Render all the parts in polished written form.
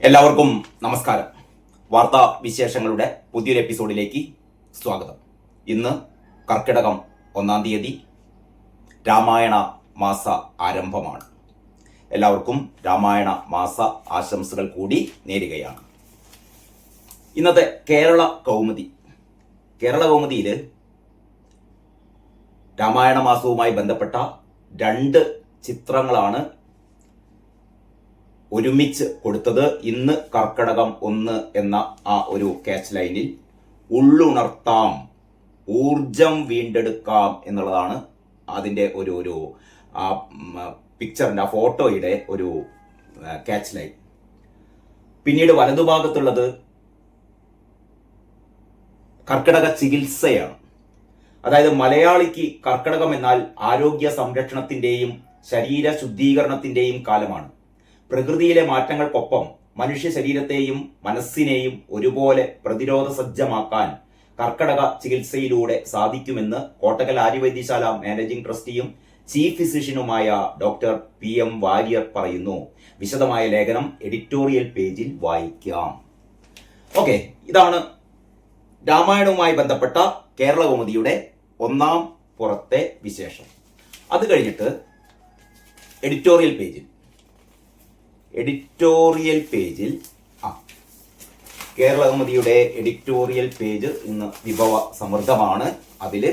എല്ലാവർക്കും നമസ്കാരം. വാർത്താ വിശേഷങ്ങളുടെ പുതിയൊരു എപ്പിസോഡിലേക്ക് സ്വാഗതം. ഇന്ന് കർക്കിടകം 1-ാം തീയതി, രാമായണ മാസ ആരംഭമാണ്. എല്ലാവർക്കും രാമായണ മാസ ആശംസകൾ കൂടി നേരുകയാണ്. ഇന്നത്തെ കേരള കൗമുദിയിൽ രാമായണ മാസവുമായി ബന്ധപ്പെട്ട 2 ചിത്രങ്ങളാണ് ഒരുമിച്ച് കൊടുത്തത്. ഇന്ന് കർക്കിടകം 1 എന്ന ആ ഒരു ക്യാച്ച് ലൈനിൽ ഉള്ളുണർത്താം, ഊർജം വീണ്ടെടുക്കാം എന്നുള്ളതാണ് അതിൻ്റെ ഒരു പിക്ചറിൻ്റെ, ആ ഫോട്ടോയുടെ ഒരു ക്യാച്ച് ലൈൻ. പിന്നീട് വലതുഭാഗത്തുള്ളത് കർക്കിടക ചികിത്സയാണ്. അതായത് മലയാളിക്ക് കർക്കിടകം എന്നാൽ ആരോഗ്യ സംരക്ഷണത്തിൻ്റെയും ശരീര ശുദ്ധീകരണത്തിൻ്റെയും കാലമാണ്. പ്രകൃതിയിലെ മാറ്റങ്ങൾക്കൊപ്പം മനുഷ്യ ശരീരത്തെയും മനസ്സിനെയും ഒരുപോലെ പ്രതിരോധ സജ്ജമാക്കാൻ കർക്കിടക ചികിത്സയിലൂടെ സാധിക്കുമെന്ന് കോട്ടക്കൽ ആര്യവൈദ്യശാല മാനേജിംഗ് ട്രസ്റ്റിയും ചീഫ് ഫിസിഷ്യനുമായ ഡോക്ടർ PM വാര്യർ പറയുന്നു. വിശദമായ ലേഖനം എഡിറ്റോറിയൽ പേജിൽ വായിക്കാം. ഓക്കെ, ഇതാണ് രാമായണവുമായി ബന്ധപ്പെട്ട കേരള കൗമുദിയുടെ 1-ാം പുറത്തെ വിശേഷം. അത് കഴിഞ്ഞിട്ട് എഡിറ്റോറിയൽ പേജിൽ കേരള കൗമുദിയുടെ എഡിറ്റോറിയൽ പേജ് ഇന്ന് വിഭവ സമൃദ്ധമാണ്. അതിൽ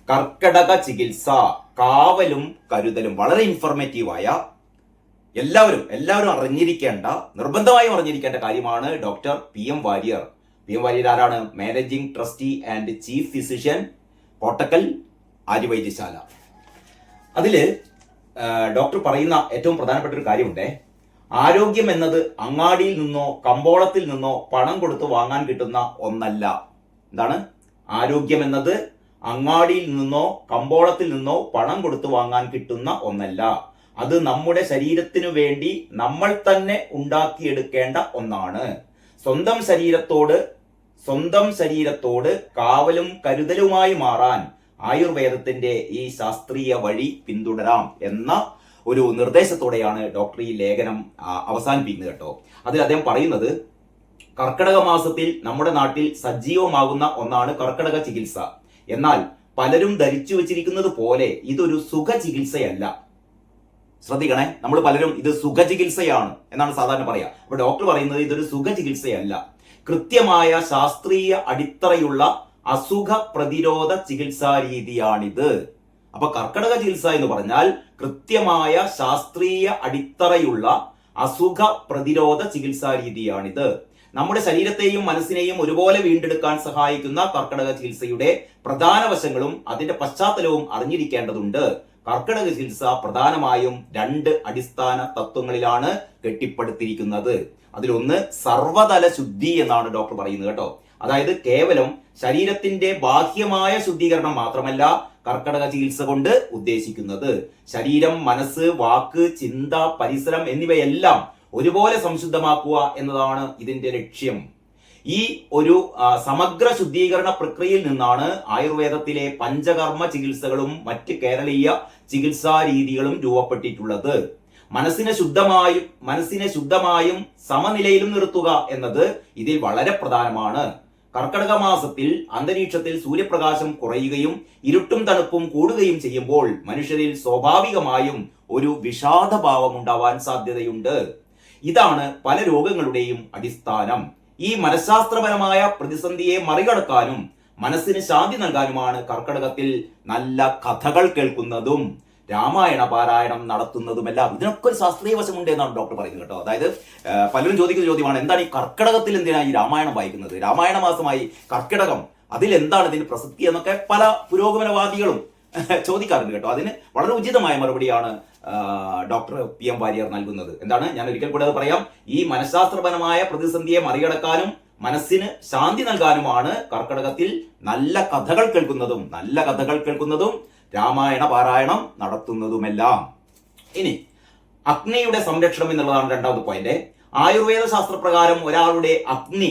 കർക്കിടക ചികിത്സ, കാവലും കരുതലും, വളരെ ഇൻഫോർമേറ്റീവായ എല്ലാവരും അറിഞ്ഞിരിക്കേണ്ട, നിർബന്ധമായും അറിഞ്ഞിരിക്കേണ്ട കാര്യമാണ്. ഡോക്ടർ PM വാര്യർ ആരാണ്? Managing trustee and chief physician, Kottakkal Arya Vaidya Sala. അതിൽ ഡോക്ടർ പറയുന്ന ഏറ്റവും പ്രധാനപ്പെട്ട ഒരു കാര്യമുണ്ട്. ആരോഗ്യം എന്നത് അങ്ങാടിയിൽ നിന്നോ കമ്പോളത്തിൽ നിന്നോ പണം കൊടുത്ത് വാങ്ങാൻ കിട്ടുന്ന ഒന്നല്ല. എന്താണ് ആരോഗ്യം എന്നത്? അങ്ങാടിയിൽ നിന്നോ കമ്പോളത്തിൽ നിന്നോ പണം കൊടുത്ത് വാങ്ങാൻ കിട്ടുന്ന ഒന്നല്ല. അത് നമ്മുടെ ശരീരത്തിനു വേണ്ടി നമ്മൾ തന്നെ ഉണ്ടാക്കിയെടുക്കേണ്ട ഒന്നാണ്. സ്വന്തം ശരീരത്തോട് കാവലും കരുതലുമായി മാറാൻ ആയുർവേദത്തിന്റെ ഈ ശാസ്ത്രീയ വഴി പിന്തുടരാം എന്ന ഒരു നിർദ്ദേശത്തോടെയാണ് ഡോക്ടർ ഈ ലേഖനം അവസാനിപ്പിക്കുന്നത് കേട്ടോ. അതിൽ അദ്ദേഹം പറയുന്നത്, കർക്കിടക മാസത്തിൽ നമ്മുടെ നാട്ടിൽ സജീവമാകുന്ന ഒന്നാണ് കർക്കിടക ചികിത്സ. എന്നാൽ പലരും ധരിച്ചു വെച്ചിരിക്കുന്നത് പോലെ ഇതൊരു സുഖ ചികിത്സയല്ല. ശ്രദ്ധിക്കണേ, നമ്മൾ പലരും ഇത് സുഖ ചികിത്സയാണ് എന്നാണ് സാധാരണ പറയാ. അപ്പൊ ഡോക്ടർ പറയുന്നത് ഇതൊരു സുഖ ചികിത്സയല്ല, കൃത്യമായ ശാസ്ത്രീയ അടിത്തറയുള്ള അസുഖ പ്രതിരോധ ചികിത്സാ രീതിയാണിത്. അപ്പൊ കർക്കിടക ചികിത്സ എന്ന് പറഞ്ഞാൽ കൃത്യമായ ശാസ്ത്രീയ അടിത്തറയുള്ള അസുഖ പ്രതിരോധ ചികിത്സാ രീതിയാണിത്. നമ്മുടെ ശരീരത്തെയും മനസ്സിനെയും ഒരുപോലെ വീണ്ടെടുക്കാൻ സഹായിക്കുന്ന കർക്കിടക ചികിത്സയുടെ പ്രധാന വശങ്ങളും അതിന്റെ പശ്ചാത്തലവും അറിഞ്ഞിരിക്കേണ്ടതുണ്ട്. കർക്കിടക ചികിത്സ പ്രധാനമായും 2 അടിസ്ഥാന തത്വങ്ങളിലാണ് കെട്ടിപ്പടുത്തിരിക്കുന്നത്. അതിലൊന്ന് സർവതല ശുദ്ധി എന്നാണ് ഡോക്ടർ പറയുന്നത് കേട്ടോ. അതായത് കേവലം ശരീരത്തിന്റെ ബാഹ്യമായ ശുദ്ധീകരണം മാത്രമല്ല കർക്കിടക ചികിത്സ കൊണ്ട് ഉദ്ദേശിക്കുന്നത്. ശരീരം, മനസ്സ്, വാക്ക്, ചിന്ത, പരിസരം എന്നിവയെല്ലാം ഒരുപോലെ സംശുദ്ധമാക്കുക എന്നതാണ് ഇതിന്റെ ലക്ഷ്യം. ഈ ഒരു സമഗ്ര ശുദ്ധീകരണ പ്രക്രിയയിൽ നിന്നാണ് ആയുർവേദത്തിലെ പഞ്ചകർമ്മ ചികിത്സകളും മറ്റ് കേരളീയ ചികിത്സാ രീതികളും രൂപപ്പെട്ടിട്ടുള്ളത്. മനസ്സിനെ ശുദ്ധമായും സമനിലയിലും നിർത്തുക എന്നത് ഇതിൽ വളരെ പ്രധാനമാണ്. കർക്കിടക മാസത്തിൽ അന്തരീക്ഷത്തിൽ സൂര്യപ്രകാശം കുറയുകയും ഇരുട്ടും തണുപ്പും കൂടുകയും ചെയ്യുമ്പോൾ മനുഷ്യരിൽ സ്വാഭാവികമായും ഒരു വിഷാദഭാവം ഉണ്ടാവാൻ സാധ്യതയുണ്ട്. ഇതാണ് പല രോഗങ്ങളുടെയും അടിസ്ഥാനം. ഈ മനഃശാസ്ത്രപരമായ പ്രതിസന്ധിയെ മറികടക്കാനും മനസ്സിന് ശാന്തി നൽകാനുമാണ് കർക്കിടകത്തിൽ നല്ല കഥകൾ കേൾക്കുന്നതും രാമായണ പാരായണം നടത്തുന്നതുമെല്ലാം. ഇതിനൊക്കെ ഒരു ശാസ്ത്രീയ വശമുണ്ട് എന്നാണ് ഡോക്ടർ പറയുന്നത് കേട്ടോ. അതായത് പലരും ചോദിക്കുന്ന ചോദ്യമാണ്, എന്താണ് ഈ കർക്കിടകത്തിൽ എന്തിനാണ് ഈ രാമായണം വായിക്കുന്നത്? രാമായണ മാസമായി കർക്കിടകം, അതിൽ എന്താണ് ഇതിന്റെ പ്രസക്തി എന്നൊക്കെ പല പുരോഗമനവാദികളും ചോദിക്കാറുണ്ട് കേട്ടോ. അതിന് വളരെ ഉചിതമായ മറുപടിയാണ് ഡോക്ടർ PM വാര്യർ നൽകുന്നത്. എന്താണ്, ഞാൻ ഒരിക്കൽ കൂടെ അത് പറയാം. ഈ മനഃശാസ്ത്രപരമായ പ്രതിസന്ധിയെ മറികടക്കാനും മനസ്സിന് ശാന്തി നൽകാനുമാണ് കർക്കിടകത്തിൽ നല്ല കഥകൾ കേൾക്കുന്നതും രാമായണ പാരായണം നടത്തുന്നതുമെല്ലാം. ഇനി അഗ്നിയുടെ സംരക്ഷണം എന്നുള്ളതാണ് 2ാമത്തെ പോയിന്റ്. ആയുർവേദ ശാസ്ത്രപ്രകാരം ഒരാളുടെ അഗ്നി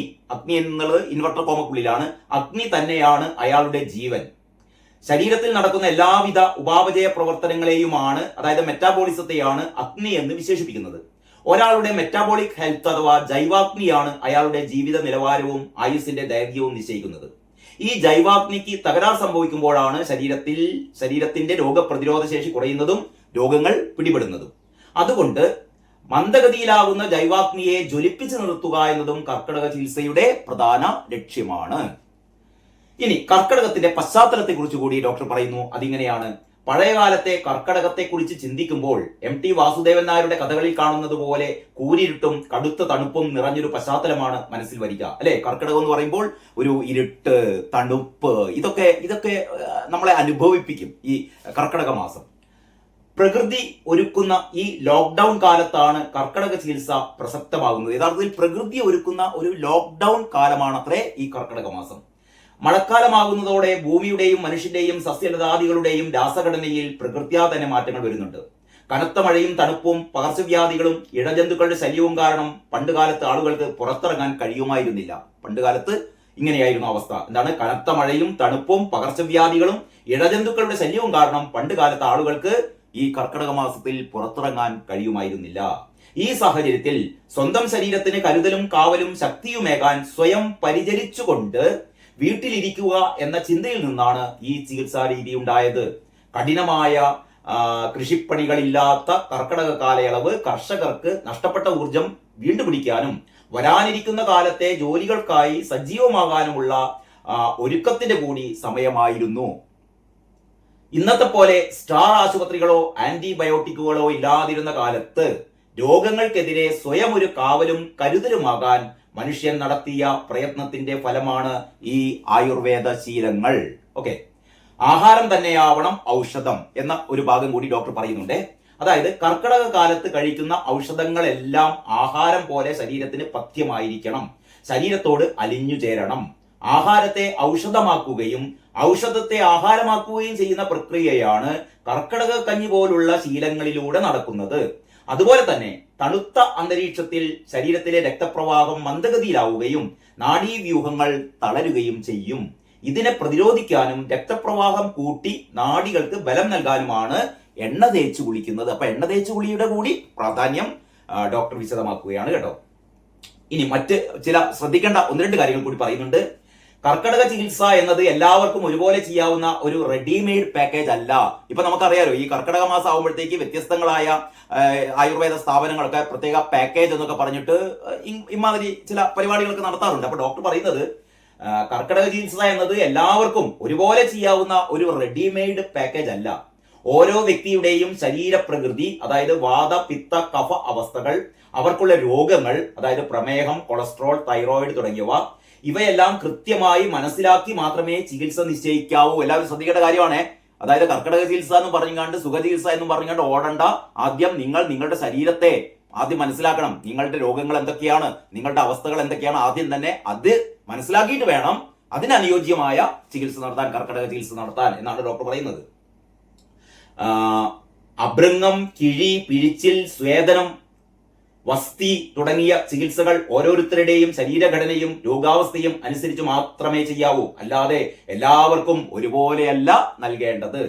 എന്നുള്ളത് ഇൻവെർട്ടർ കോമക്കുള്ളിലാണ്. അഗ്നി തന്നെയാണ് അയാളുടെ ജീവൻ. ശരീരത്തിൽ നടക്കുന്ന എല്ലാവിധ ഉപാപചയ പ്രവർത്തനങ്ങളെയുമാണ്, അതായത് മെറ്റാബോളിസത്തെയാണ് അഗ്നി എന്ന് വിശേഷിപ്പിക്കുന്നത്. ഒരാളുടെ മെറ്റാബോളിക് ഹെൽത്ത് അഥവാ ജൈവാഗ്നിയാണ് അയാളുടെ ജീവിത നിലവാരവും ആയുസ്സിന്റെ ദൈർഘ്യവും നിശ്ചയിക്കുന്നത്. ഈ ജൈവാഗ്നിക്ക് തകരാർ സംഭവിക്കുമ്പോഴാണ് ശരീരത്തിന്റെ രോഗപ്രതിരോധ ശേഷി കുറയുന്നതും രോഗങ്ങൾ പിടിപെടുന്നതും. അതുകൊണ്ട് മന്ദഗതിയിലാകുന്ന ജൈവാഗ്നിയെ ജ്വലിപ്പിച്ചു നിർത്തുക എന്നതും കർക്കിടക ചികിത്സയുടെ പ്രധാന ലക്ഷ്യമാണ്. ഇനി കർക്കിടകത്തിന്റെ പശ്ചാത്തലത്തെ കുറിച്ച് കൂടി ഡോക്ടർ പറയുന്നു. അതിങ്ങനെയാണ്: പഴയകാലത്തെ കർക്കിടകത്തെക്കുറിച്ച് ചിന്തിക്കുമ്പോൾ MT വാസുദേവൻ നായരുടെ കഥകളിൽ കാണുന്നത് പോലെ കൂരിരുട്ടും കടുത്ത തണുപ്പും നിറഞ്ഞൊരു പശ്ചാത്തലമാണ് മനസ്സിൽ വരിക, അല്ലെ? കർക്കിടകം എന്ന് പറയുമ്പോൾ ഒരു ഇരുട്ട്, തണുപ്പ്, ഇതൊക്കെ നമ്മളെ അനുഭവിപ്പിക്കും ഈ കർക്കിടക മാസം. പ്രകൃതി ഒരുക്കുന്ന ഈ ലോക്ക്ഡൌൺ കാലത്താണ് കർക്കിടക ചികിത്സ പ്രസക്തമാകുന്നത്. യഥാർത്ഥത്തിൽ പ്രകൃതി ഒരുക്കുന്ന ഒരു ലോക്ക്ഡൌൺ കാലമാണത്രേ ഈ കർക്കിടക മാസം. മഴക്കാലമാകുന്നതോടെ ഭൂമിയുടെയും മനുഷ്യന്റെയും സസ്യലതാദികളുടെയും രാസഘടനയിൽ പ്രകൃത്യാ തന്നെ മാറ്റങ്ങൾ വരുന്നുണ്ട്. കനത്ത മഴയും തണുപ്പും പകർച്ചവ്യാധികളും ഇഴജന്തുക്കളുടെ ശല്യവും കാരണം പണ്ടുകാലത്ത് ആളുകൾക്ക് പുറത്തിറങ്ങാൻ കഴിയുമായിരുന്നില്ല. പണ്ടുകാലത്ത് ഇങ്ങനെയായിരുന്നു അവസ്ഥ. എന്താണ്? കനത്ത മഴയും തണുപ്പും പകർച്ചവ്യാധികളും ഇഴജന്തുക്കളുടെ ശല്യവും കാരണം പണ്ടുകാലത്ത് ആളുകൾക്ക് ഈ കർക്കിടക മാസത്തിൽ പുറത്തിറങ്ങാൻ കഴിയുമായിരുന്നില്ല. ഈ സാഹചര്യത്തിൽ സ്വന്തം ശരീരത്തിന് കരുതലും കാവലും ശക്തിയുമേകാൻ സ്വയം പരിചരിച്ചുകൊണ്ട് വീട്ടിലിരിക്കുക എന്ന ചിന്തയിൽ നിന്നാണ് ഈ ചികിത്സാ രീതി ഉണ്ടായത്. കഠിനമായ കൃഷിപ്പണികളില്ലാത്ത കർക്കിടക കാലയളവ് കർഷകർക്ക് നഷ്ടപ്പെട്ട ഊർജം വീണ്ടുപിടിക്കാനും വരാനിരിക്കുന്ന കാലത്തെ ജോലികൾക്കായി സജീവമാകാനുമുള്ള ഒരുക്കത്തിന്റെ കൂടി സമയമായിരുന്നു. ഇന്നത്തെ പോലെ സ്റ്റാർ ആശുപത്രികളോ ആന്റിബയോട്ടിക്കുകളോ ഇല്ലാതിരുന്ന കാലത്ത് രോഗങ്ങൾക്കെതിരെ സ്വയം ഒരു കാവലും കരുതലുമാകാൻ മനുഷ്യൻ നടത്തിയ പ്രയത്നത്തിന്റെ ഫലമാണ് ഈ ആയുർവേദ ശീലങ്ങൾ. ഓക്കെ, ആഹാരം തന്നെയാവണം ഔഷധം എന്ന ഒരു ഭാഗം കൂടി ഡോക്ടർ പറയുന്നുണ്ട്. അതായത് കർക്കിടക കാലത്ത് കഴിക്കുന്ന ഔഷധങ്ങളെല്ലാം ആഹാരം പോലെ ശരീരത്തിന് പഥ്യമായിരിക്കണം, ശരീരത്തോട് അലിഞ്ഞു ചേരണം. ആഹാരത്തെ ഔഷധമാക്കുകയും ഔഷധത്തെ ആഹാരമാക്കുകയും ചെയ്യുന്ന പ്രക്രിയയാണ് കർക്കിടക കഞ്ഞി പോലുള്ള ശീലങ്ങളിലൂടെ നടക്കുന്നത്. അതുപോലെ തന്നെ തണുത്ത അന്തരീക്ഷത്തിൽ ശരീരത്തിലെ രക്തപ്രവാഹം മന്ദഗതിയിലാവുകയും നാഡീവ്യൂഹങ്ങൾ തളരുകയും ചെയ്യും. ഇതിനെ പ്രതിരോധിക്കാനും രക്തപ്രവാഹം കൂട്ടി നാഡികൾക്ക് ബലം നൽകാനുമാണ് എണ്ണ തേച്ച് കുളിക്കുന്നത്. അപ്പൊ എണ്ണ തേച്ച് കുളിയുടെ കൂടി പ്രാധാന്യം ഡോക്ടർ വിശദമാക്കുകയാണ് കേട്ടോ. ഇനി മറ്റ് ചില ശ്രദ്ധിക്കേണ്ട 1-2 കാര്യങ്ങൾ കൂടി പറയുന്നുണ്ട്. കർക്കിടക ചികിത്സ എന്നത് എല്ലാവർക്കും ഒരുപോലെ ചെയ്യാവുന്ന ഒരു റെഡിമെയ്ഡ് പാക്കേജ് അല്ല. ഇപ്പൊ നമുക്കറിയാലോ, ഈ കർക്കിടക മാസം ആകുമ്പോഴത്തേക്ക് വ്യത്യസ്തങ്ങളായ ആയുർവേദ സ്ഥാപനങ്ങളൊക്കെ പ്രത്യേക പാക്കേജ് എന്നൊക്കെ പറഞ്ഞിട്ട് ഇമാതിരി ചില പരിപാടികളൊക്കെ നടത്താറുണ്ട്. അപ്പൊ ഡോക്ടർ പറയുന്നത് കർക്കിടക ചികിത്സ എന്നത് എല്ലാവർക്കും ഒരുപോലെ ചെയ്യാവുന്ന ഒരു റെഡിമെയ്ഡ് പാക്കേജ് അല്ല. ഓരോ വ്യക്തിയുടെയും ശരീരപ്രകൃതി, അതായത് വാത, പിത്ത, കഫ അവസ്ഥകൾ, അവർക്കുള്ള രോഗങ്ങൾ, അതായത് പ്രമേഹം, കൊളസ്ട്രോൾ, തൈറോയിഡ് തുടങ്ങിയവ, ഇവയെല്ലാം കൃത്യമായി മനസ്സിലാക്കി മാത്രമേ ചികിത്സ നിശ്ചയിക്കാവൂ. എല്ലാവരും ശ്രദ്ധിക്കേണ്ട കാര്യമാണ്. അതായത് കർക്കിടക ചികിത്സ എന്ന് പറഞ്ഞാണ്ട് സുഖ ചികിത്സ എന്നും പറഞ്ഞാണ്ട് ഓടണ്ട. ആദ്യം നിങ്ങളുടെ ശരീരത്തെ ആദ്യം മനസ്സിലാക്കണം. നിങ്ങളുടെ രോഗങ്ങൾ എന്തൊക്കെയാണ്, നിങ്ങളുടെ അവസ്ഥകൾ എന്തൊക്കെയാണ്, ആദ്യം തന്നെ അത് മനസ്സിലാക്കിയിട്ട് വേണം അതിനനുയോജ്യമായ ചികിത്സ നടത്താൻ, കർക്കിടക ചികിത്സ നടത്താൻ എന്നാണ് ഡോക്ടർ പറയുന്നത്. അഭൃംഗം, കിഴി, പിഴിച്ചിൽ, സ്വേദനം, വസ്തി തുടങ്ങിയ ചികിത്സകൾ ഓരോരുത്തരുടെയും ശരീരഘടനയും രോഗാവസ്ഥയും അനുസരിച്ച് മാത്രമേ ചെയ്യാവൂ. അല്ലാതെ എല്ലാവർക്കും ഒരുപോലെയല്ല നൽകേണ്ടത്.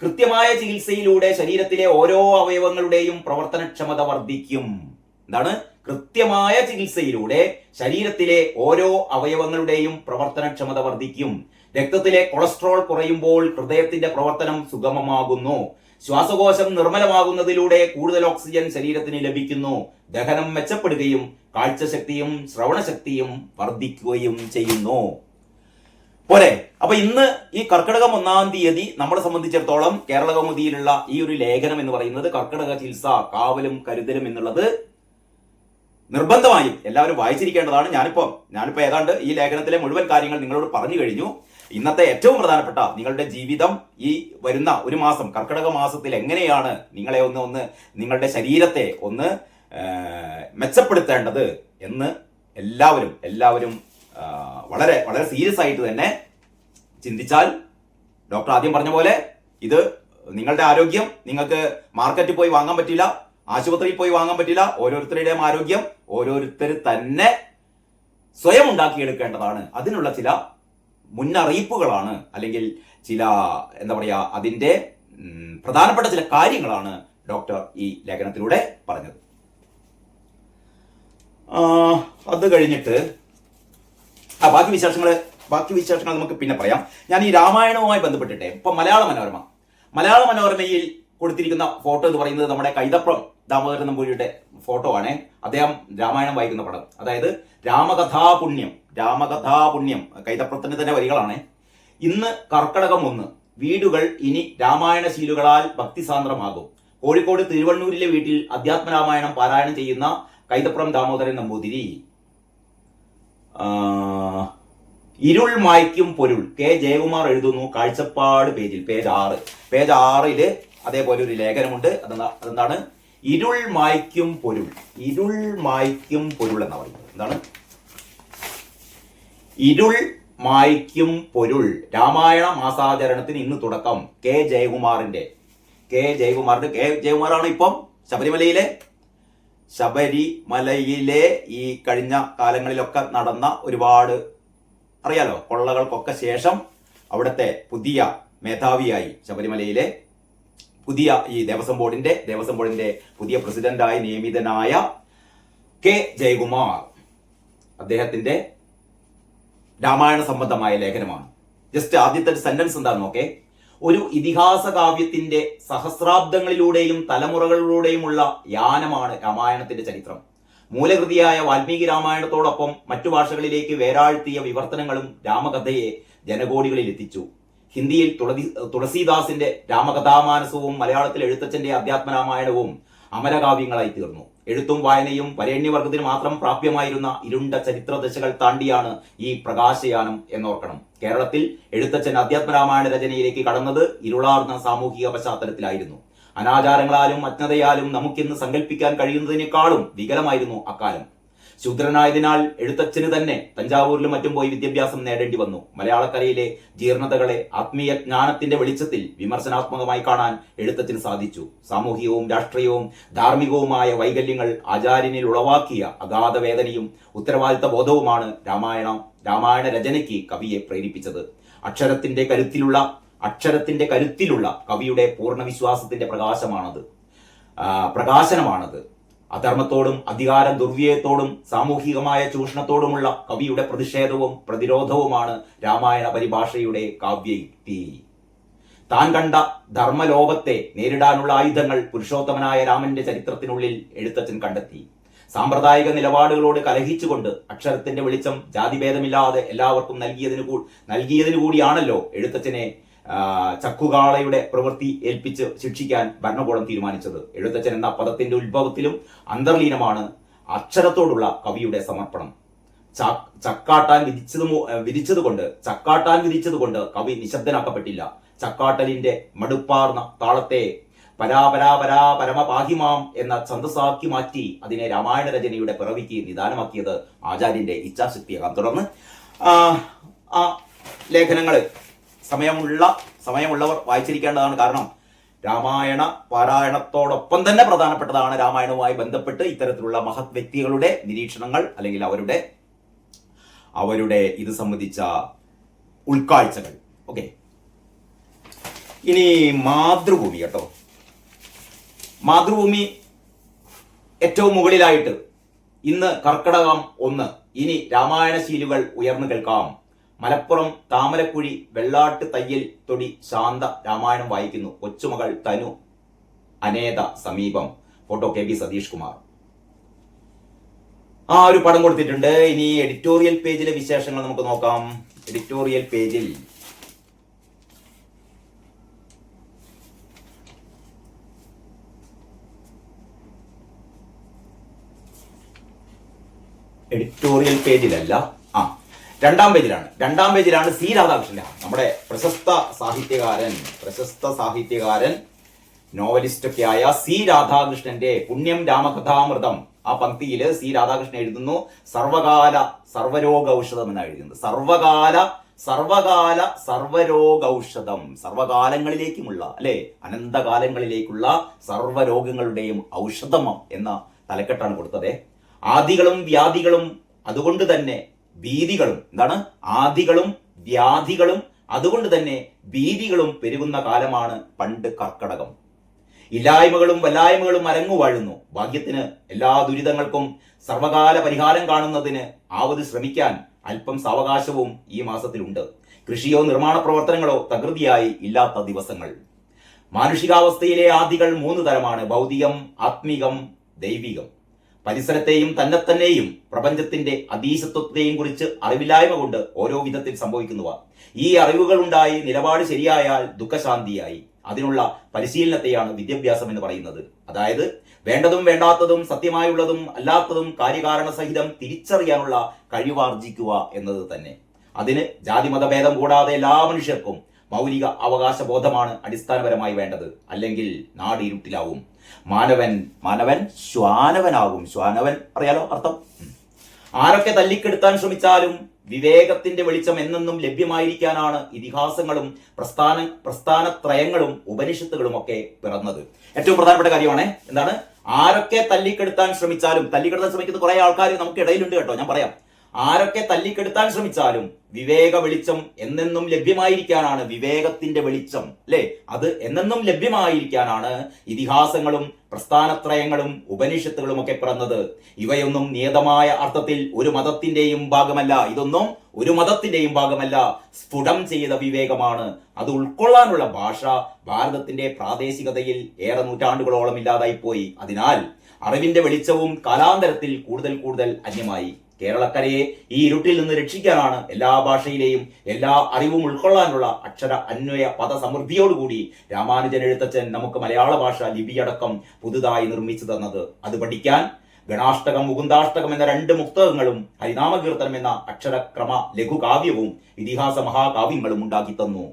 കൃത്യമായ ചികിത്സയിലൂടെ ശരീരത്തിലെ ഓരോ അവയവങ്ങളുടെയും പ്രവർത്തനക്ഷമത വർദ്ധിക്കും. എന്താണ്? കൃത്യമായ ചികിത്സയിലൂടെ ശരീരത്തിലെ ഓരോ അവയവങ്ങളുടെയും പ്രവർത്തനക്ഷമത വർദ്ധിക്കും. രക്തത്തിലെ കൊളസ്ട്രോൾ കുറയുമ്പോൾ ഹൃദയത്തിന്റെ പ്രവർത്തനം സുഗമമാകുന്നു. ശ്വാസകോശം നിർമ്മലമാകുന്നതിലൂടെ കൂടുതൽ ഓക്സിജൻ ശരീരത്തിന് ലഭിക്കുന്നു. ദഹനം മെച്ചപ്പെടുകയും കാഴ്ചശക്തിയും ശ്രവണശക്തിയും വർദ്ധിക്കുകയും ചെയ്യുന്നു. പോരെ? അപ്പൊ ഇന്ന് ഈ കർക്കിടകം 1-ാം തീയതി നമ്മളെ സംബന്ധിച്ചിടത്തോളം കേരള കൗമുദിയിലുള്ള ഈ ഒരു ലേഖനം എന്ന് പറയുന്നത് കർക്കിടക ചികിത്സ കാവലും കരുതലും എന്നുള്ളത് നിർബന്ധമായും എല്ലാവരും വായിച്ചിരിക്കേണ്ടതാണ്. ഞാനിപ്പോ ഏതാണ്ട് ഈ ലേഖനത്തിലെ മുഴുവൻ കാര്യങ്ങൾ നിങ്ങളോട് പറഞ്ഞു കഴിഞ്ഞു. ഇന്നത്തെ ഏറ്റവും പ്രധാനപ്പെട്ട നിങ്ങളുടെ ജീവിതം ഈ വരുന്ന ഒരു മാസം കർക്കിടക മാസത്തിൽ എങ്ങനെയാണ് നിങ്ങളെ ഒന്ന് നിങ്ങളുടെ ശരീരത്തെ ഒന്ന് മെച്ചപ്പെടുത്തേണ്ടത് എന്ന് എല്ലാവരും വളരെ വളരെ സീരിയസ് ആയിട്ട് തന്നെ ചിന്തിച്ചാൽ, ഡോക്ടർ ആദ്യം പറഞ്ഞ പോലെ ഇത് നിങ്ങളുടെ ആരോഗ്യം നിങ്ങൾക്ക് മാർക്കറ്റിൽ പോയി വാങ്ങാൻ പറ്റില്ല, ആശുപത്രിയിൽ പോയി വാങ്ങാൻ പറ്റില്ല. ഓരോരുത്തരുടെയും ആരോഗ്യം ഓരോരുത്തർ തന്നെ സ്വയം ഉണ്ടാക്കിയെടുക്കേണ്ടതാണ്. അതിനുള്ള ചില മുന്നറിയിപ്പുകളാണ്, അല്ലെങ്കിൽ ചില അതിന്റെ പ്രധാനപ്പെട്ട ചില കാര്യങ്ങളാണ് ഡോക്ടർ ഈ ലേഖനത്തിലൂടെ പറഞ്ഞത്. അത് കഴിഞ്ഞിട്ട് ബാക്കി വിശേഷങ്ങൾ നമുക്ക് പിന്നെ പറയാം. ഞാൻ ഈ രാമായണവുമായി ബന്ധപ്പെട്ടിട്ടെ ഇപ്പൊ മലയാള മനോരമയിൽ കൊടുത്തിരിക്കുന്ന ഫോട്ടോ എന്ന് പറയുന്നത് നമ്മുടെ കൈതപ്രം ദാമോദരൻ നമ്പൂതിരിയുടെ ഫോട്ടോ ആണ്. അദ്ദേഹം രാമായണം വായിക്കുന്ന പടം, അതായത് രാമകഥാപുണ്യം കൈതപ്രത്തിന്റെ തന്നെ വരികളാണ്. ഇന്ന് കർക്കടകം 1, വീടുകൾ ഇനി രാമായണശീലുകളാൽ ഭക്തിസാന്ദ്രമാകും. കോഴിക്കോട് തിരുവണ്ണൂരിലെ വീട്ടിൽ അധ്യാത്മരാമായണം പാരായണം ചെയ്യുന്ന കൈതപ്രം ദാമോദരൻ നമ്പൂതിരി. ഇരുൾ മായ്ക്കും പൊരുൾ കെ ജയകുമാർ എഴുതുന്നു കാഴ്ചപ്പാട് പേജിൽ, പേജ് 6 അതേപോലെ ഒരു ലേഖനമുണ്ട്. അതെന്താണ്? ഇരുൾ മായ്ക്കും പൊരുൾ എന്ന് പറയുന്നത് എന്താണ്? ഇരുൾ മായ്ക്കും പൊരുൾ രാമായണ മാസാചരണത്തിന് ഇന്ന് തുടക്കം. കെ ജയകുമാറാണ് ഇപ്പം ശബരിമലയിലെ ഈ കഴിഞ്ഞ കാലങ്ങളിലൊക്കെ നടന്ന ഒരുപാട് അറിയാലോ കൊള്ളകൾക്കൊക്കെ ശേഷം അവിടുത്തെ പുതിയ മേധാവിയായി, ശബരിമലയിലെ പുതിയ ഈ ദേവസ്വം ബോർഡിന്റെ പുതിയ പ്രസിഡന്റായി നിയമിതനായ കെ ജയകുമാർ, അദ്ദേഹത്തിന്റെ രാമായണ സംബന്ധമായ ലേഖനമാണ്. ജസ്റ്റ് ആദ്യത്തെ സെന്റൻസ് എന്താണെന്ന് നോക്കേ. ഒരു ഇതിഹാസ കാവ്യത്തിന്റെ സഹസ്രാബ്ദങ്ങളിലൂടെയും തലമുറകളിലൂടെയുമുള്ള യാനമാണ് രാമായണത്തിന്റെ ചരിത്രം. മൂലകൃതിയായ വാൽമീകി രാമായണത്തോടൊപ്പം മറ്റു ഭാഷകളിലേക്ക് വേരാഴ്ത്തിയ വിവർത്തനങ്ങളും രാമകഥയെ ജനകോടികളിൽ എത്തിച്ചു. ഹിന്ദിയിൽ തുളസീദാസിന്റെ രാമകഥാമാനസവും മലയാളത്തിൽ എഴുത്തച്ഛന്റെ അധ്യാത്മരാമായണവും അമരകാവ്യങ്ങളായി തീർന്നു. എഴുത്തും വായനയും വരേണ്യവർഗത്തിന് മാത്രം പ്രാപ്യമായിരുന്ന ഇരുണ്ട ചരിത്രദശകൾ താണ്ടിയാണ് ഈ പ്രകാശയാനം എന്നോർക്കണം. കേരളത്തിൽ എഴുത്തച്ഛൻ അധ്യാത്മരാമായണ രചനയിലേക്ക് കടന്നത് ഇരുളാർന്ന സാമൂഹിക പശ്ചാത്തലത്തിലായിരുന്നു. അനാചാരങ്ങളാലും അജ്ഞതയാലും നമുക്കിന്ന് സങ്കല്പിക്കാൻ കഴിയുന്നതിനേക്കാളും വികലമായിരുന്നു അക്കാലം. ശൂദ്രനായതിനാൽ എഴുത്തച്ഛന് തന്നെ തഞ്ചാവൂരിലും മറ്റും പോയി വിദ്യാഭ്യാസം നേടേണ്ടി വന്നു. മലയാളക്കരയിലെ ജീർണതകളെ ആത്മീയ ജ്ഞാനത്തിന്റെ വെളിച്ചത്തിൽ വിമർശനാത്മകമായി കാണാൻ എഴുത്തച്ഛന് സാധിച്ചു. സാമൂഹികവും രാഷ്ട്രീയവും ധാർമ്മികവുമായ വൈകല്യങ്ങൾ ആചാര്യനിൽ ഉളവാക്കിയ അഗാധ വേദനയും ഉത്തരവാദിത്ത ബോധവുമാണ് രാമായണ രചനയ്ക്ക് കവിയെ പ്രേരിപ്പിച്ചത്. അക്ഷരത്തിന്റെ കരുത്തിലുള്ള കവിയുടെ പൂർണ്ണവിശ്വാസത്തിന്റെ പ്രകാശനമാണത്. അധർമ്മത്തോടും അധികാര ദുർവ്യയത്തോടും സാമൂഹികമായ ചൂഷണത്തോടുമുള്ള കവിയുടെ പ്രതിഷേധവും പ്രതിരോധവുമാണ് രാമായണ പരിഭാഷയുടെ കാവ്യയുക്തി. താൻ കണ്ട ധർമ്മലോകത്തെ നേരിടാനുള്ള ആയുധങ്ങൾ പുരുഷോത്തമനായ രാമന്റെ ചരിത്രത്തിനുള്ളിൽ എഴുത്തച്ഛൻ കണ്ടെത്തി. സാമ്പ്രദായിക നിലപാടുകളോട് കലഹിച്ചുകൊണ്ട് അക്ഷരത്തിന്റെ വെളിച്ചം ജാതിഭേദമില്ലാതെ എല്ലാവർക്കും നൽകിയതിനു കൂടിയാണല്ലോ എഴുത്തച്ഛനെ ചക്കുകാളയുടെ പ്രവൃത്തി ഏൽപ്പിച്ച് ശിക്ഷിക്കാൻ ഭരണകൂടം തീരുമാനിച്ചത്. എഴുത്തച്ഛൻ എന്ന പദത്തിന്റെ ഉത്ഭവത്തിലും അന്തർലീനമാണ് അക്ഷരത്തോടുള്ള കവിയുടെ സമർപ്പണം. ചക്കാട്ടാൻ വിധിച്ചതുകൊണ്ട് കവി നിശബ്ദനാക്കപ്പെട്ടില്ല. ചക്കാട്ടലിന്റെ മടുപ്പാർന്ന താളത്തെ പരമപാഹിമാം എന്ന ഛന്ദസാക്കി മാറ്റി അതിനെ രാമായണ രചനയുടെ പിറവിക്ക് നിദാനമാക്കിയത് ആചാര്യന്റെ ഇച്ഛാശക്തിയാകാം. തുടർന്ന് ആ ലേഖനങ്ങള് സമയമുള്ളവർ വായിച്ചിരിക്കേണ്ടതാണ്. കാരണം രാമായണ പാരായണത്തോടൊപ്പം തന്നെ പ്രധാനപ്പെട്ടതാണ് രാമായണവുമായി ബന്ധപ്പെട്ട് ഇത്തരത്തിലുള്ള മഹത് വ്യക്തികളുടെ നിരീക്ഷണങ്ങൾ അല്ലെങ്കിൽ അവരുടെ ഇത് സംബന്ധിച്ച ഉൾക്കാഴ്ചകൾ. ഓക്കെ, ഇനി മാതൃഭൂമി കേട്ടോ. മാതൃഭൂമി ഏറ്റവും മുകളിലായിട്ട് ഇന്ന് കർക്കടകം 1, ഇനി രാമായണശീലുകൾ ഉയർന്നു കേൾക്കാം. മലപ്പുറം താമരക്കുഴി വെള്ളാട്ട് തയ്യൽ തൊടി ശാന്ത രാമായണം വായിക്കുന്നു. കൊച്ചുമകൾ തനു അനേത സമീപം. Photo KB Satheesh Kumar. ഒരു പടം കൊടുത്തിട്ടുണ്ട്. ഇനി എഡിറ്റോറിയൽ പേജിലെ വിശേഷങ്ങൾ നമുക്ക് നോക്കാം. എഡിറ്റോറിയൽ പേജിൽ പേജിലല്ല, രണ്ടാം പേജിലാണ് സി രാധാകൃഷ്ണൻ, നമ്മുടെ പ്രശസ്ത സാഹിത്യകാരൻ നോവലിസ്റ്റ് ആയ സി രാധാകൃഷ്ണന്റെ പുണ്യം രാമകഥാമൃതം. ആ പങ്ക്തിയിൽ സി രാധാകൃഷ്ണൻ എഴുതുന്നു സർവകാല സർവരോഗൌഷധം എന്നാണ് എഴുതുന്നത്. സർവരോഗൌഷധം, സർവകാലങ്ങളിലേക്കുമുള്ള അല്ലെ അനന്തകാലങ്ങളിലേക്കുള്ള സർവരോഗങ്ങളുടെയും ഔഷധം എന്ന തലക്കെട്ടാണ് കൊടുത്തത്. ആദികളും വ്യാധികളും അതുകൊണ്ട് തന്നെ ഭീതികളും ആദികളും വ്യാധികളും അതുകൊണ്ട് തന്നെ ഭീതികളും പെരുകുന്ന കാലമാണ് പണ്ട് കർക്കടകം. ഇല്ലായ്മകളും വല്ലായ്മകളും അരങ്ങുവാഴുന്നു. ഭാഗ്യത്തിന് എല്ലാ ദുരിതങ്ങൾക്കും സർവകാല പരിഹാരം കാണുന്നതിന് ആവത് ശ്രമിക്കാൻ അല്പം സാവകാശവും ഈ മാസത്തിലുണ്ട്. കൃഷിയോ നിർമ്മാണ പ്രവർത്തനങ്ങളോ തകൃതിയായി ഇല്ലാത്ത ദിവസങ്ങൾ. മാനുഷികാവസ്ഥയിലെ ആദികൾ 3 തരമാണ്: ഭൗതികം, ആത്മീകം, ദൈവികം. പരിസരത്തെയും തന്നെയും പ്രപഞ്ചത്തിന്റെ അതീശത്വത്തെയും കുറിച്ച് അറിവില്ലായ്മ കൊണ്ട് ഓരോ വിധത്തിൽ സംഭവിക്കുന്നവ. ഈ അറിവുകളുണ്ടായി നിലപാട് ശരിയായാൽ ദുഃഖശാന്തിയായി. അതിനുള്ള പരിശീലനത്തെയാണ് വിദ്യാഭ്യാസം എന്ന് പറയുന്നത്. അതായത് വേണ്ടതും വേണ്ടാത്തതും സത്യമായുള്ളതും അല്ലാത്തതും കാര്യകാരണ സഹിതം തിരിച്ചറിയാനുള്ള കഴിവാർജിക്കുക എന്നത് തന്നെ. അതിന് ജാതി മതഭേദം കൂടാതെ എല്ലാ മനുഷ്യർക്കും മൗലിക അവകാശ ബോധമാണ് അടിസ്ഥാനപരമായി വേണ്ടത്. അല്ലെങ്കിൽ നാട് ഇരുട്ടിലാവും. മാനവൻ ശ്വാനവനാകും. ശ്വാനവൻ അറിയാലോ അർത്ഥം. ആരൊക്കെ തല്ലിക്കെടുത്താൻ ശ്രമിച്ചാലും വിവേകത്തിന്റെ വെളിച്ചം എന്നെന്നും ലഭ്യമായിരിക്കാനാണ് ഇതിഹാസങ്ങളും പ്രസ്ഥാനത്രയങ്ങളും ഉപനിഷത്തുകളും ഒക്കെ പിറന്നത്. ഏറ്റവും പ്രധാനപ്പെട്ട കാര്യമാണ് എന്താണ്? ആരൊക്കെ തല്ലിക്കെടുത്താൻ ശ്രമിച്ചാലും, തല്ലിക്കെടുത്താൻ ശ്രമിക്കുന്ന കുറെ ആൾക്കാർ നമുക്ക് ഇടയിലുണ്ട് കേട്ടോ, ഞാൻ പറയാം. ആരൊക്കെ തല്ലിക്കെടുത്താൻ ശ്രമിച്ചാലും വിവേക വെളിച്ചം എന്നെന്നും ലഭ്യമായിരിക്കാനാണ്, വിവേകത്തിന്റെ വെളിച്ചം അല്ലെ, അത് എന്നെന്നും ലഭ്യമായിരിക്കാനാണ് ഇതിഹാസങ്ങളും പ്രസ്ഥാനത്രയങ്ങളും ഉപനിഷത്തുകളും ഒക്കെ പിറന്നത്. ഇവയൊന്നും നിയതമായ അർത്ഥത്തിൽ ഒരു മതത്തിന്റെയും ഭാഗമല്ല. ഇതൊന്നും ഒരു മതത്തിന്റെയും ഭാഗമല്ല. സ്ഫുടം ചെയ്ത വിവേകമാണ്. അത് ഉൾക്കൊള്ളാനുള്ള ഭാഷ ഭാരതത്തിന്റെ പ്രാദേശികതയിൽ ഏറെ നൂറ്റാണ്ടുകളോളം ഇല്ലാതായിപ്പോയി. അതിനാൽ അറിവിന്റെ വെളിച്ചവും കാലാന്തരത്തിൽ കൂടുതൽ അന്യമായി. കേരളക്കരയെ ഈ ഇരുട്ടിൽ നിന്ന് രക്ഷിക്കാനാണ് എല്ലാ ഭാഷയിലെയും എല്ലാ അറിവും ഉൾക്കൊള്ളാനുള്ള അക്ഷര അന്വയ പദസമൃദ്ധിയോടുകൂടി രാമാനുജൻ എഴുത്തച്ഛൻ നമുക്ക് മലയാള ഭാഷ ലിപിയടക്കം പുതുതായി നിർമ്മിച്ചു തന്നത്. അത് പഠിക്കാൻ ഗണാഷ്ടകം, മുകുന്ദാഷ്ടകം എന്ന 2 പുസ്തകങ്ങളും ഹരിനാമകീർത്തനം എന്ന അക്ഷരക്രമ ലഘുകാവ്യവും ഇതിഹാസ മഹാകാവ്യങ്ങളും ഉണ്ടാക്കി തന്നു.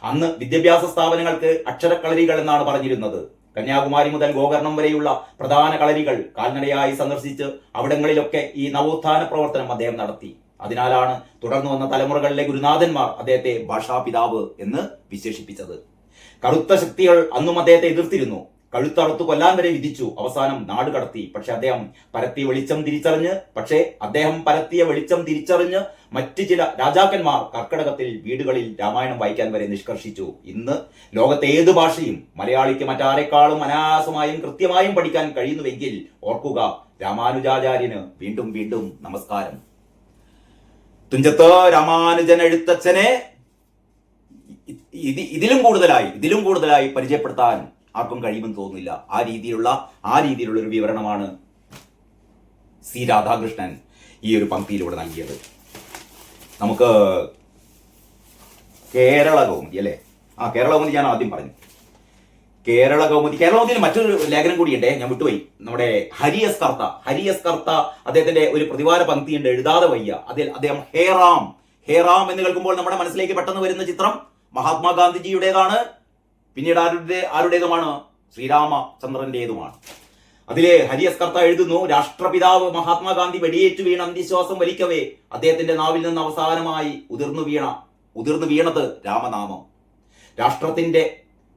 അന്ന് വിദ്യാഭ്യാസ സ്ഥാപനങ്ങൾക്ക് അക്ഷരക്കളരികൾ എന്നാണ് പറഞ്ഞിരുന്നത്. കന്യാകുമാരി മുതൽ ഗോകർണം വരെയുള്ള പ്രധാന കളരികൾ കാൽനടയായി സന്ദർശിച്ച് അവിടങ്ങളിലൊക്കെ ഈ നവോത്ഥാന പ്രവർത്തനം അദ്ദേഹം നടത്തി. അതിനാലാണ് തുടർന്നു വന്ന തലമുറകളിലെ ഗുരുനാഥന്മാർ അദ്ദേഹത്തെ ഭാഷാപിതാവ് എന്ന് വിശേഷിപ്പിച്ചത്. കറുത്ത ശക്തികൾ അന്നും അദ്ദേഹത്തെ എതിർത്തിരുന്നു. കഴുത്തറുത്തു കൊല്ലാൻ വരെ വിധിച്ചു. അവസാനം നാട് കടത്തി. പക്ഷെ അദ്ദേഹം പരത്തിയ വെളിച്ചം തിരിച്ചറിഞ്ഞ് മറ്റു ചില രാജാക്കന്മാർ കർക്കിടകത്തിൽ വീടുകളിൽ രാമായണം വായിക്കാൻ വരെ നിഷ്കർഷിച്ചു. ഇന്ന് ലോകത്തെ ഏത് ഭാഷയും മലയാളിക്ക് മറ്റാരെക്കാളും അനായാസമായും കൃത്യമായും പഠിക്കാൻ കഴിയുന്നുവെങ്കിൽ ഓർക്കുക, രാമാനുജാചാര്യന് വീണ്ടും നമസ്കാരം. തുഞ്ചത്ത് രാമാനുജൻ എഴുത്തച്ഛനെ ഇതിലും കൂടുതലായി പരിചയപ്പെടുത്താൻ ആർക്കും കഴിയുമെന്ന് തോന്നുന്നില്ല. ആ രീതിയിലുള്ള ഒരു വിവരണമാണ് സി രാധാകൃഷ്ണൻ ഈ ഒരു പങ്ക്തിയിലൂടെ നൽകിയത്. നമുക്ക് കേരള കൗമുദി അല്ലേ? കേരള കൗമുദി ഞാൻ ആദ്യം പറഞ്ഞു. കേരള കൗമുദിയിൽ മറ്റൊരു ലേഖനം കൂടിയുണ്ട്, ഞാൻ വിട്ടുപോയി. നമ്മുടെ ഹരി എസ് കർത്ത അദ്ദേഹത്തിന്റെ ഒരു പ്രതിവാര പങ്ക്തിയുണ്ട്, എഴുതാതെ വയ്യ. അതിൽ അദ്ദേഹം ഹേറാം എന്ന് കേൾക്കുമ്പോൾ നമ്മുടെ മനസ്സിലേക്ക് പെട്ടെന്ന് വരുന്ന ചിത്രം മഹാത്മാഗാന്ധിജിയുടേതാണ്. പിന്നീട് ആരുടേതുമാണ്? ശ്രീരാമചന്ദ്രന്റേതുമാണ്. അതിലെ ഹരി എസ് കർത്ത എഴുതുന്നു, രാഷ്ട്രപിതാവ് മഹാത്മാഗാന്ധി വെടിയേറ്റു വീണ അന്ത്യശ്വാസം വലിക്കവേ അദ്ദേഹത്തിന്റെ നാവിൽ നിന്ന് അവസാനമായി ഉതിർന്നു വീണത് രാമനാമം.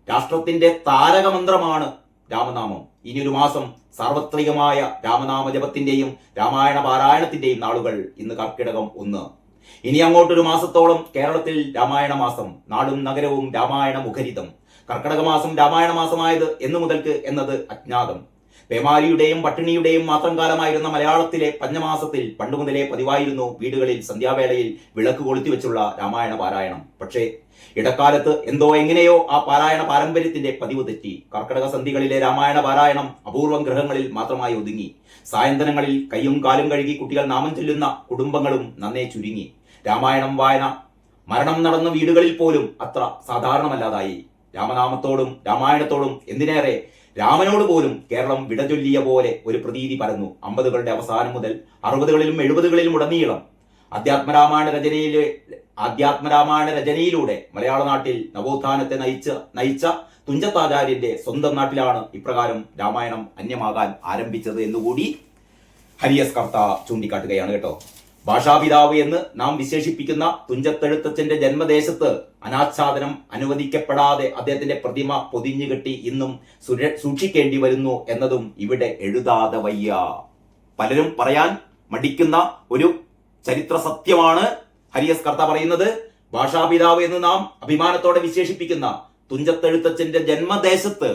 രാഷ്ട്രത്തിന്റെ താരകമന്ത്രമാണ് രാമനാമം. ഇനിയൊരു മാസം സാർവത്രികമായ രാമനാമ ജപത്തിന്റെയും രാമായണ പാരായണത്തിന്റെയും നാളുകൾ. ഇന്ന് കർക്കിടകം 1. ഇനി അങ്ങോട്ടൊരു മാസത്തോളം കേരളത്തിൽ രാമായണ മാസം. നാടും നഗരവും രാമായണ മുഖരിതം. കർക്കിടക മാസം രാമായണ മാസമായത് എന്നു മുതൽക്ക് എന്നത് അജ്ഞാതം. പേമാരിയുടെയും പട്ടിണിയുടെയും മാത്രം കാലമായിരുന്ന മലയാളത്തിലെ പഞ്ഞമാസത്തിൽ പണ്ടുമുതലേ പതിവായിരുന്നു വീടുകളിൽ സന്ധ്യാവേളയിൽ വിളക്ക് കൊളുത്തി വെച്ചുള്ള രാമായണ പാരായണം. പക്ഷേ ഇടക്കാലത്ത് എങ്ങനെയോ ആ പാരായണ പാരമ്പര്യത്തിന്റെ പതിവ് തെറ്റി. കർക്കിടക സന്ധികളിലെ രാമായണ പാരായണം അപൂർവം ഗൃഹങ്ങളിൽ മാത്രമായി ഒതുങ്ങി. സായന്തനങ്ങളിൽ കൈയും കാലും കഴുകി കുട്ടികൾ നാമം ചൊല്ലുന്ന കുടുംബങ്ങളും നന്നേ ചുരുങ്ങി. രാമായണം വായന മരണം നടന്ന വീടുകളിൽ പോലും അത്ര സാധാരണമല്ലാതായി. രാമനാമത്തോടും രാമായണത്തോടും എന്തിനേറെ രാമനോട് പോലും കേരളം വിടചൊല്ലിയ പോലെ ഒരു പ്രതീതി പരന്നു. 50കളുടെ അവസാനം മുതൽ 60കളിലും 70കളിലും ഉടനീളം ആധ്യാത്മരാമായണ രചനയിലൂടെ മലയാള നാട്ടിൽ നവോത്ഥാനത്തെ നയിച്ച തുഞ്ചത്താചാര്യന്റെ സ്വന്തം നാട്ടിലാണ് ഇപ്രകാരം രാമായണം അന്യമാകാൻ ആരംഭിച്ചത് എന്നുകൂടി ഹരി എസ് കർത്ത ചൂണ്ടിക്കാട്ടുകയാണ് കേട്ടോ. ഭാഷാപിതാവ് എന്ന് നാം വിശേഷിപ്പിക്കുന്ന തുഞ്ചത്തെഴുത്തച്ഛന്റെ ജന്മദേശത്ത് അനാച്ഛാദനം അനുവദിക്കപ്പെടാതെ അദ്ദേഹത്തിന്റെ പ്രതിമ പൊതിഞ്ഞുകെട്ടി ഇന്നും സൂക്ഷിക്കേണ്ടി വരുന്നു എന്നതും ഇവിടെ എഴുതാതെ വയ്യ. പലരും പറയാൻ മടിക്കുന്ന ഒരു ചരിത്ര സത്യമാണ് ഹരി എസ് കർത്ത പറയുന്നത്. ഭാഷാപിതാവ് എന്ന് നാം അഭിമാനത്തോടെ വിശേഷിപ്പിക്കുന്ന തുഞ്ചത്തെഴുത്തച്ഛന്റെ ജന്മദേശത്ത്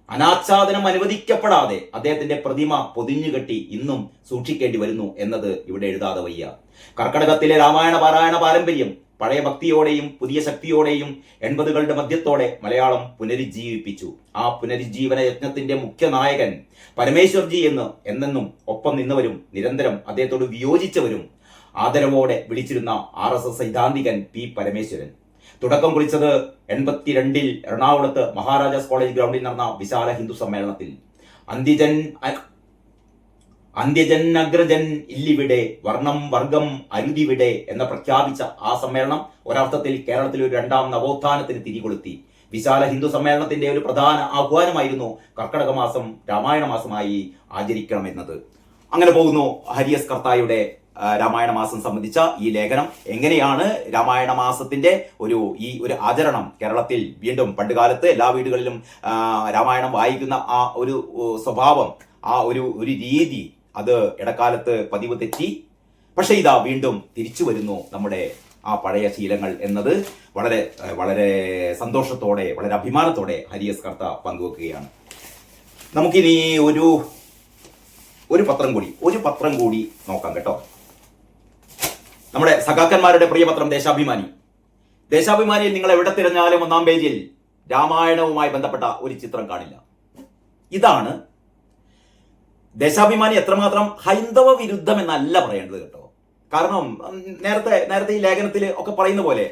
അനാച്ഛാദനം അനുവദിക്കപ്പെടാതെ അദ്ദേഹത്തിന്റെ പ്രതിമ പൊതിഞ്ഞുകെട്ടി ഇന്നും സൂക്ഷിക്കേണ്ടി വരുന്നു എന്നത് ഇവിടെ എഴുതാതെ വയ്യ. കർക്കടകത്തിലെ രാമായണ പാരായണ പാരമ്പര്യം പഴയ ഭക്തിയോടെയും പുതിയ ശക്തിയോടെയും 80കളുടെ മധ്യത്തോടെ മലയാളം പുനരുജ്ജീവിപ്പിച്ചു. ആ പുനരുജ്ജീവന യജ്ഞത്തിന്റെ മുഖ്യ നായകൻ പരമേശ്വർജി എന്നെന്നും ഒപ്പം നിന്നവരും നിരന്തരം അദ്ദേഹത്തോട് വിയോജിച്ചവരും ആദരവോടെ വിളിച്ചിരുന്ന RSS സൈദ്ധാന്തികൻ P. പരമേശ്വരൻ. തുടക്കം കുറിച്ചത് 82-ൽ എറണാകുളത്ത് മഹാരാജാസ് കോളേജ് ഗ്രൗണ്ടിൽ നടന്ന വിശാല ഹിന്ദു സമ്മേളനത്തിൽ. അന്ത്യജൻ അഗ്രജൻ ഇല്ലിവിടെ, വർണ്ണം വർഗം അരുതിവിടെ എന്ന് പ്രഖ്യാപിച്ച ആ സമ്മേളനം ഒരർത്ഥത്തിൽ കേരളത്തിൽ ഒരു രണ്ടാം നവോത്ഥാനത്തിന് തിരികൊളുത്തി. വിശാല ഹിന്ദു സമ്മേളനത്തിന്റെ ഒരു പ്രധാന ആഹ്വാനമായിരുന്നു കർക്കടക മാസം രാമായണ മാസമായി ആചരിക്കണമെന്നത്. അങ്ങനെ പോകുന്നു ഹരിയസ് കർത്തായുടെ രാമായണ മാസം സംബന്ധിച്ച ഈ ലേഖനം. എങ്ങനെയാണ് രാമായണ മാസത്തിന്റെ ഒരു ആചരണം കേരളത്തിൽ വീണ്ടും പണ്ടുകാലത്ത് എല്ലാ വീടുകളിലും രാമായണം വായിക്കുന്ന ആ ഒരു സ്വഭാവം, ആ ഒരു രീതി, അത് ഇടക്കാലത്ത് പതിവ് തെറ്റി. പക്ഷെ ഇതാ വീണ്ടും തിരിച്ചു വരുന്നു നമ്മുടെ ആ പഴയ ശീലങ്ങൾ എന്നത് വളരെ വളരെ സന്തോഷത്തോടെ, വളരെ അഭിമാനത്തോടെ ഹരിയസ് കർത്ത പങ്കുവെക്കുകയാണ്. നമുക്കിനി ഒരു പത്രം കൂടി നോക്കാം കേട്ടോ. നമ്മുടെ സഖാക്കന്മാരുടെ പ്രിയ പത്രം ദേശാഭിമാനിയിൽ നിങ്ങൾ എവിടെ തിരഞ്ഞാലും ഒന്നാം പേജിൽ രാമായണവുമായി ബന്ധപ്പെട്ട ഒരു ചിത്രം കാണില്ല. ഇതാണ് ദേശാഭിമാനി എത്രമാത്രം ഹൈന്ദവ വിരുദ്ധം എന്നല്ല പറയേണ്ടത് കേട്ടോ. കാരണം നേരത്തെ ഈ ലേഖനത്തിൽ ഒക്കെ പറയുന്ന പോലെ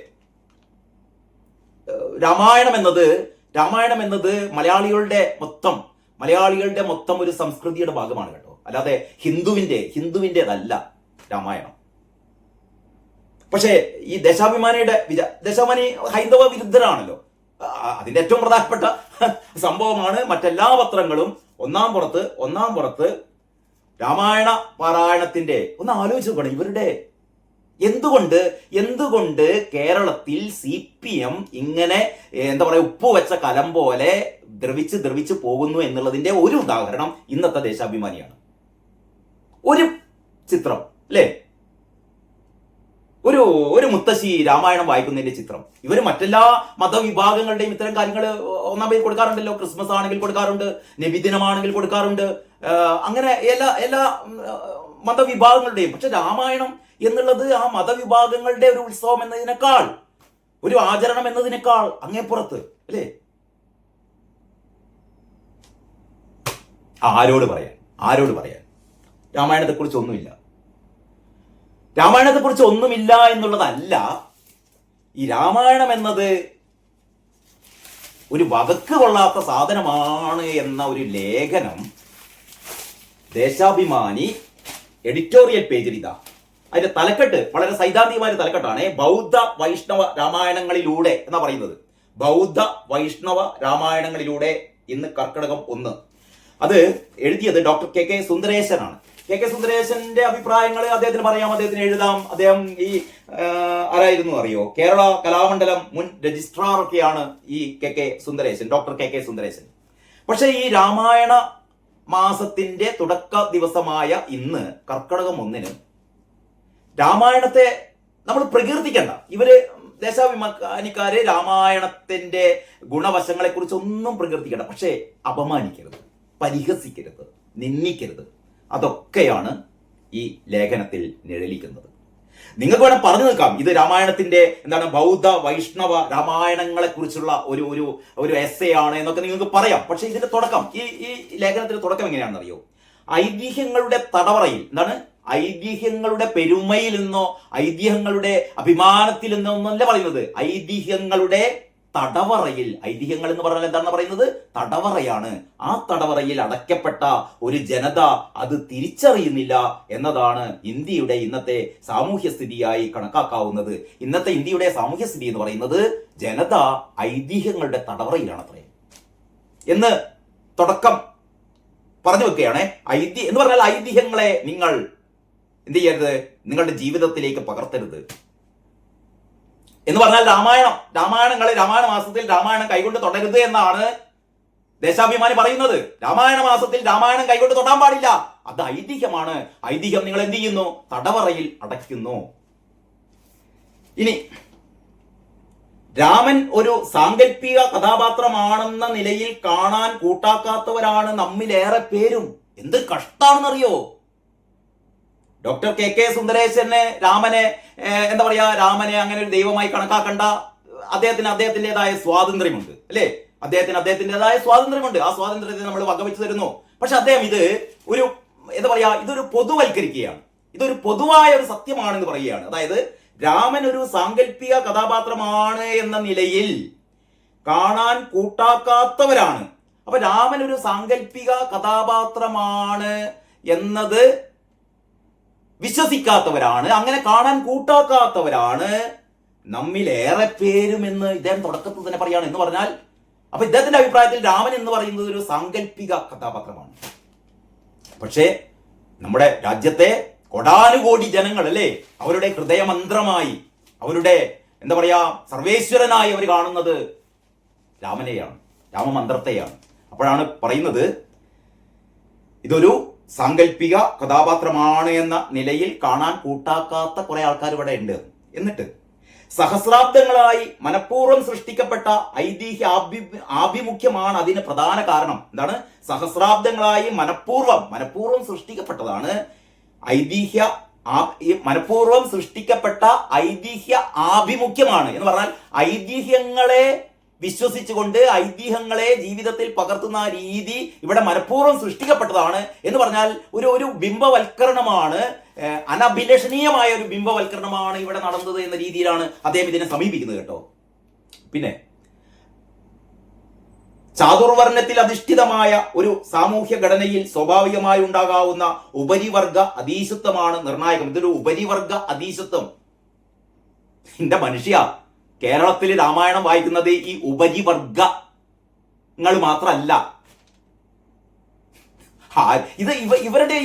രാമായണം എന്നത് മലയാളികളുടെ മൊത്തം ഒരു സംസ്കൃതിയുടെ ഭാഗമാണ് കേട്ടോ. അല്ലാതെ ഹിന്ദുവിൻ്റെതല്ല രാമായണം. പക്ഷേ ഈ ദേശാഭിമാനി ഹൈന്ദവ വിരുദ്ധരാണല്ലോ. അതിന്റെ ഏറ്റവും പ്രധാനപ്പെട്ട സംഭവമാണ് മറ്റെല്ലാ പത്രങ്ങളും ഒന്നാം പുറത്ത് രാമായണ പാരായണത്തിന്റെ ഒന്ന് ആലോചിച്ച് നോക്കണം. ഇവരുടെ എന്തുകൊണ്ട് കേരളത്തിൽ CPM ഇങ്ങനെ ഉപ്പ് വെച്ച കലം പോലെ ദ്രവിച്ച് പോകുന്നു എന്നുള്ളതിന്റെ ഒരു ഉദാഹരണം ഇന്നത്തെ ദേശാഭിമാനിയാണ്. ഒരു ചിത്രം അല്ലേ, ഒരു മുത്തശ്ശി രാമായണം വായിക്കുന്നതിന്റെ ചിത്രം. ഇവർ മറ്റെല്ലാ മതവിഭാഗങ്ങളുടെയും ഇത്തരം കാര്യങ്ങൾ ഒന്നാം പേര് കൊടുക്കാറുണ്ടല്ലോ. ക്രിസ്മസ് ആണെങ്കിൽ കൊടുക്കാറുണ്ട്, നബിദിനമാണെങ്കിൽ കൊടുക്കാറുണ്ട്, അങ്ങനെ എല്ലാ മതവിഭാഗങ്ങളുടെയും. പക്ഷെ രാമായണം എന്നുള്ളത് ആ മതവിഭാഗങ്ങളുടെ ഒരു ഉത്സവം എന്നതിനേക്കാൾ, ഒരു ആചരണം എന്നതിനേക്കാൾ അങ്ങേപ്പുറത്ത് അല്ലേ. ആരോട് പറയാൻ രാമായണത്തെക്കുറിച്ച് ഒന്നുമില്ല എന്നുള്ളതല്ല. ഈ രാമായണം എന്നത് ഒരു വകക്ക് കൊള്ളാത്ത സാധനമാണ് എന്ന ഒരു ലേഖനം ദേശാഭിമാനി എഡിറ്റോറിയൽ പേജിൽ ഇതാ. അതിന്റെ തലക്കെട്ട് വളരെ സൈദ്ധാന്തികമായ തലക്കെട്ടാണ്. ബൗദ്ധ വൈഷ്ണവ രാമായണങ്ങളിലൂടെ എന്നാ പറയുന്നത്. ബൗദ്ധ വൈഷ്ണവ രാമായണങ്ങളിലൂടെ ഇന്ന് കർക്കിടകം 1. അത് എഴുതിയത് ഡോക്ടർ KK സുന്ദരേശനാണ്. KK സുന്ദരേശന്റെ അഭിപ്രായങ്ങൾ അദ്ദേഹത്തിന് പറയാം, അദ്ദേഹത്തിന് എഴുതാം. അദ്ദേഹം ഈ ആരായിരുന്നു അറിയോ? കേരള കലാമണ്ഡലം മുൻ രജിസ്ട്രാർ ഒക്കെയാണ് ഈ ഡോക്ടർ KK സുന്ദരേശൻ. പക്ഷെ ഈ രാമായണ മാസത്തിന്റെ തുടക്ക ദിവസമായ ഇന്ന് കർക്കിടകം 1 രാമായണത്തെ നമ്മൾ പ്രകീർത്തിക്കണ്ട. ഇവര് ദേശാഭിമാനിക്കാര് രാമായണത്തിന്റെ ഗുണവശങ്ങളെ കുറിച്ച് ഒന്നും പ്രകീർത്തിക്കണ്ട. പക്ഷേ അപമാനിക്കരുത്, പരിഹസിക്കരുത്, നിന്ദിക്കരുത്. അതൊക്കെയാണ് ഈ ലേഖനത്തിൽ നിഴലിക്കുന്നത്. നിങ്ങൾക്ക് വേണം പറഞ്ഞു നിൽക്കാം ഇത് രാമായണത്തിന്റെ ബൗദ്ധ വൈഷ്ണവ രാമായണങ്ങളെ കുറിച്ചുള്ള ഒരു എസ്സേ ആണ് എന്നൊക്കെ നിങ്ങൾക്ക് പറയാം. പക്ഷെ ഇതിന്റെ തുടക്കം, ഈ ലേഖനത്തിന്റെ തുടക്കം എങ്ങനെയാണെന്ന് അറിയോ? ഐതിഹ്യങ്ങളുടെ തടവറയിൽ, ഐതിഹ്യങ്ങളുടെ പെരുമയിൽ നിന്നോ ഐതിഹ്യങ്ങളുടെ അഭിമാനത്തിൽ നിന്നോ ഒന്നല്ല പറയുന്നത്. ഐതിഹ്യങ്ങളുടെ തടവറയിൽ. ഐതിഹ്യങ്ങൾ എന്ന് പറഞ്ഞാൽ എന്താണ് പറയുന്നത്? തടവറയാണ്. ആ തടവറയിൽ അടയ്ക്കപ്പെട്ട ഒരു ജനത അത് തിരിച്ചറിയുന്നില്ല എന്നതാണ് ഇന്ത്യയുടെ ഇന്നത്തെ സാമൂഹ്യ സ്ഥിതിയായി കണക്കാക്കാവുന്നത്. ഇന്നത്തെ ഇന്ത്യയുടെ സാമൂഹ്യ സ്ഥിതി എന്ന് പറയുന്നത് ജനത ഐതിഹ്യങ്ങളുടെ തടവറയിലാണത്രേ എന്ന് തുടക്കം പറഞ്ഞു വെക്കുകയാണ്. എന്ന് പറഞ്ഞാൽ ഐതിഹ്യങ്ങളെ നിങ്ങൾ എന്ത് ചെയ്യരുത്, നിങ്ങളുടെ ജീവിതത്തിലേക്ക് പകർത്തരുത് എന്ന് പറഞ്ഞാൽ രാമായണ മാസത്തിൽ രാമായണം കൈകൊണ്ട് തൊടരുത് എന്നാണ് ദേശാഭിമാനി പറയുന്നത്. രാമായണ മാസത്തിൽ രാമായണം കൈകൊണ്ട് തൊടാൻ പാടില്ല, അത് ഐതിഹ്യമാണ്. ഐതിഹ്യം നിങ്ങൾ എന്ത് ചെയ്യുന്നു? തടവറയിൽ അടയ്ക്കുന്നു. ഇനി രാമൻ ഒരു സാങ്കല്പിക കഥാപാത്രമാണെന്ന നിലയിൽ കാണാൻ കൂട്ടാക്കാത്തവരാണ് നമ്മിലേറെ പേരും. എന്ത് കഷ്ടാണെന്നറിയോ? ഡോക്ടർ കെ സുന്ദരേശന് രാമനെ എന്താ പറയാ, രാമനെ അങ്ങനെ ഒരു ദൈവമായി കണക്കാക്കണ്ട. അദ്ദേഹത്തിൻ്റെതായ സ്വാതന്ത്ര്യമുണ്ട്, അല്ലേ? അദ്ദേഹത്തിൻ്റെതായ സ്വാതന്ത്ര്യമുണ്ട്. ആ സ്വാതന്ത്ര്യത്തെ നമ്മൾ വകവെച്ച് തരുന്നു. പക്ഷെ അദ്ദേഹം ഇത് ഒരു എന്താ പറയാ, ഇതൊരു പൊതുവൽക്കരിക്കുകയാണ്. ഇതൊരു പൊതുവായ ഒരു സത്യമാണെന്ന് പറയുകയാണ്. അതായത് രാമൻ ഒരു സാങ്കല്പിക കഥാപാത്രമാണ് എന്ന നിലയിൽ കാണാൻ കൂട്ടാക്കാത്തവരാണ്. അപ്പൊ രാമൻ ഒരു സാങ്കല്പിക കഥാപാത്രമാണ് എന്നത് വിശ്വസിക്കാത്തവരാണ്, അങ്ങനെ കാണാൻ കൂട്ടാക്കാത്തവരാണ് നമ്മിലേറെ പേരും എന്ന് ഇദ്ദേഹം തുടക്കത്തിൽ തന്നെ പറയാണ്. എന്ന് പറഞ്ഞാൽ അപ്പൊ ഇദ്ദേഹത്തിന്റെ അഭിപ്രായത്തിൽ രാമൻ എന്ന് പറയുന്നത് ഒരു സാങ്കല്പിക കഥാപാത്രമാണ്. പക്ഷേ നമ്മുടെ രാജ്യത്തെ കോടാനുകോടി ജനങ്ങൾ, അല്ലേ, അവരുടെ ഹൃദയമന്ത്രമായി, അവരുടെ എന്താ പറയാ സർവേശ്വരനായി അവർ കാണുന്നത് രാമനെയാണ്, രാമമന്ത്രത്തെയാണ്. അപ്പോഴാണ് പറയുന്നത് ഇതൊരു സാങ്കല്പിക കഥാപാത്രമാണ് എന്ന നിലയിൽ കാണാൻ കൂട്ടാക്കാത്ത കുറെ ആൾക്കാർ ഇവിടെ ഉണ്ട്. എന്നിട്ട് സഹസ്രാബ്ദങ്ങളായി മനഃപൂർവ്വം സൃഷ്ടിക്കപ്പെട്ട ഐതിഹ്യ ആഭിമുഖ്യമാണ് അതിന് പ്രധാന കാരണം. എന്താണ്? സഹസ്രാബ്ദങ്ങളായി മനഃപൂർവ്വം സൃഷ്ടിക്കപ്പെട്ടതാണ് മനഃപൂർവ്വം സൃഷ്ടിക്കപ്പെട്ട ഐതിഹ്യ ആഭിമുഖ്യമാണ് എന്ന് പറഞ്ഞാൽ ഐതിഹ്യങ്ങളെ വിശ്വസിച്ചുകൊണ്ട് ഐതിഹ്യങ്ങളെ ജീവിതത്തിൽ പകർത്തുന്ന രീതി ഇവിടെ മനഃപൂർവ്വം സൃഷ്ടിക്കപ്പെട്ടതാണ് എന്ന് പറഞ്ഞാൽ ഒരു ബിംബവൽക്കരണമാണ്, അനഭിലഷണീയമായ ഒരു ബിംബവൽക്കരണമാണ് ഇവിടെ നടന്നത് എന്ന രീതിയിലാണ് അദ്ദേഹം ഇതിനെ സമീപിക്കുന്നത് കേട്ടോ. പിന്നെ ചാതുർവർണ്ണത്തിൽ അധിഷ്ഠിതമായ ഒരു സാമൂഹ്യ ഘടനയിൽ സ്വാഭാവികമായി ഉണ്ടാകാവുന്ന ഉപരിവർഗ അധീശത്വമാണ് നിർണായകം. ഇതൊരു ഉപരിവർഗ അധീശത്വം. എന്റെ മനുഷ്യ, കേരളത്തിൽ രാമായണം വായിക്കുന്നത് ഈ ഉപരിവർഗങ്ങൾ മാത്രമല്ല. ഇത് ഇവരുടെ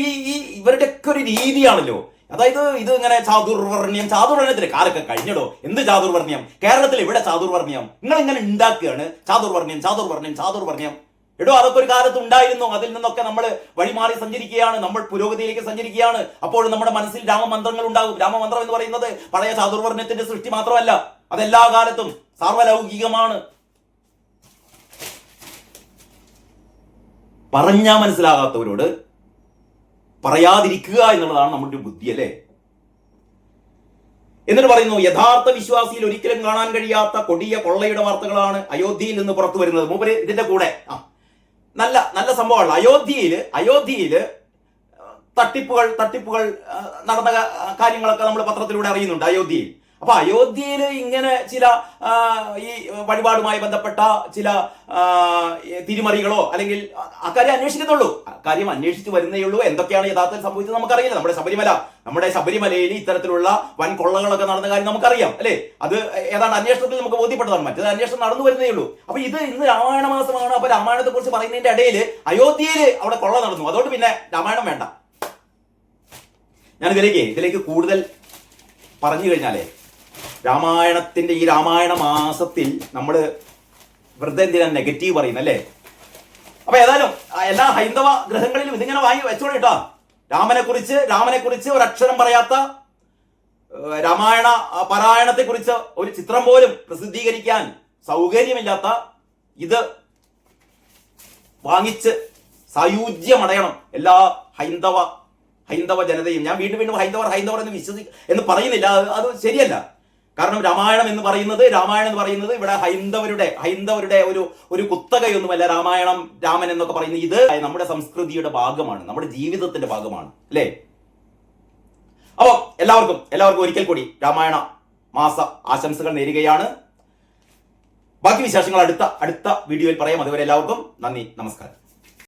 ഒക്കെ ഒരു രീതിയാണല്ലോ. അതായത് ഇത് ഇങ്ങനെ ചാതുർവർണ്ണയത്തിന് കാലൊക്കെ കഴിഞ്ഞടോ. എന്ത് ചാതുർവർണ്ണയം? കേരളത്തിൽ ഇവിടെ ചാതുർവർണ്ണയം നിങ്ങൾ ഇങ്ങനെ ഉണ്ടാക്കുകയാണ്. ചാതുർവർണ്ണയം എടോ, അതൊക്കെ ഒരു കാലത്ത് ഉണ്ടായിരുന്നു. അതിൽ നിന്നൊക്കെ നമ്മൾ വഴിമാറി സഞ്ചരിക്കുകയാണ്, നമ്മൾ പുരോഗതിയിലേക്ക് സഞ്ചരിക്കുകയാണ്. അപ്പോൾ നമ്മുടെ മനസ്സിൽ രാമമന്ത്രങ്ങൾ ഉണ്ടാകും. രാമമന്ത്രം എന്ന് പറയുന്നത് പഴയ ചാതുർവർണ്ണയത്തിന്റെ സൃഷ്ടി മാത്രമല്ല, അതെല്ലാ കാലത്തും സാർവലൗകികമാണ്. പറഞ്ഞാൽ മനസ്സിലാകാത്തവരോട് പറയാതിരിക്കുക എന്നുള്ളതാണ് നമ്മുടെ ഒരു ബുദ്ധി, അല്ലേ? എന്നിട്ട് പറയുന്നു, യഥാർത്ഥ വിശ്വാസിയിൽ ഒരിക്കലും കാണാൻ കഴിയാത്ത കൊടിയ കൊള്ളയുടെ വാർത്തകളാണ് അയോധ്യയിൽ നിന്ന് പുറത്തു വരുന്നത്. മൂപ്പര് ഇതിന്റെ കൂടെ നല്ല സംഭവമാണ്. അയോധ്യയില് തട്ടിപ്പുകൾ നടന്ന കാര്യങ്ങളൊക്കെ നമ്മൾ പത്രത്തിലൂടെ അറിയുന്നുണ്ട്. അപ്പൊ അയോധ്യയിൽ ഇങ്ങനെ ചില ഈ വഴിപാടുമായി ബന്ധപ്പെട്ട ചില തിരിമറികളോ അല്ലെങ്കിൽ അക്കാര്യം അന്വേഷിക്കത്തുള്ളൂ. കാര്യം അന്വേഷിച്ച് വരുന്നേ ഉള്ളൂ. എന്തൊക്കെയാണ് യഥാർത്ഥത്തിൽ സംഭവിച്ചത് നമുക്കറിയില്ല. നമ്മുടെ ശബരിമലയിൽ ഇത്തരത്തിലുള്ള വൻ കൊള്ളകളൊക്കെ നടന്ന കാര്യം നമുക്കറിയാം, അല്ലേ? അത് ഏതാണ്ട് അന്വേഷണത്തിൽ നമുക്ക് ബോധ്യപ്പെട്ടതാണ്. മറ്റേത് അന്വേഷണം നടന്നു വരുന്നേ ഉള്ളൂ. അപ്പൊ ഇന്ന് രാമായണ മാസമാണ്. അപ്പൊ രാമായണത്തെ കുറിച്ച് പറയുന്നതിന്റെ ഇടയിൽ അയോധ്യയിൽ അവിടെ കൊള്ള നടന്നു. അതുകൊണ്ട് പിന്നെ രാമായണം വേണ്ട. ഞാൻ ഇതിലേക്ക് കൂടുതൽ പറഞ്ഞു കഴിഞ്ഞാലേ, രാമായണത്തിന്റെ ഈ രാമായണ മാസത്തിൽ നമ്മൾ വെറുതെ എന്തിനാ നെഗറ്റീവ് പറയുന്നല്ലേ? അപ്പൊ ഏതായാലും എല്ലാ ഹൈന്ദവ ഗ്രഹങ്ങളിലും ഇതിങ്ങനെ വാങ്ങി വെച്ചോളിട്ടാ. രാമനെ കുറിച്ച് ഒരക്ഷരം പറയാത്ത, രാമായണ പാരായണത്തെ കുറിച്ച് ഒരു ചിത്രം പോലും പ്രസിദ്ധീകരിക്കാൻ സൗകര്യമില്ലാത്ത ഇത് വാങ്ങിച്ച് സായുജ്യമടയണം എല്ലാ ഹൈന്ദവ ജനതയും. ഞാൻ വീണ്ടും ഹൈന്ദവർ എന്ന് പറയുന്നില്ല, അത് ശരിയല്ല. കാരണം രാമായണം എന്ന് പറയുന്നത് ഇവിടെ ഹൈന്ദവരുടെ ഒരു കുത്തകയൊന്നുമല്ല. രാമൻ എന്നൊക്കെ പറയുന്നത് ഇത് നമ്മുടെ സംസ്കൃതിയുടെ ഭാഗമാണ്, നമ്മുടെ ജീവിതത്തിന്റെ ഭാഗമാണ്, അല്ലേ? അപ്പോൾ എല്ലാവർക്കും ഒരിക്കൽ കൂടി രാമായണ മാസ ആശംസകൾ നേരുകയാണ്. ബാക്കി വിശേഷങ്ങൾ അടുത്ത വീഡിയോയിൽ പറയാം. അതുവരെ എല്ലാവർക്കും നന്ദി, നമസ്കാരം.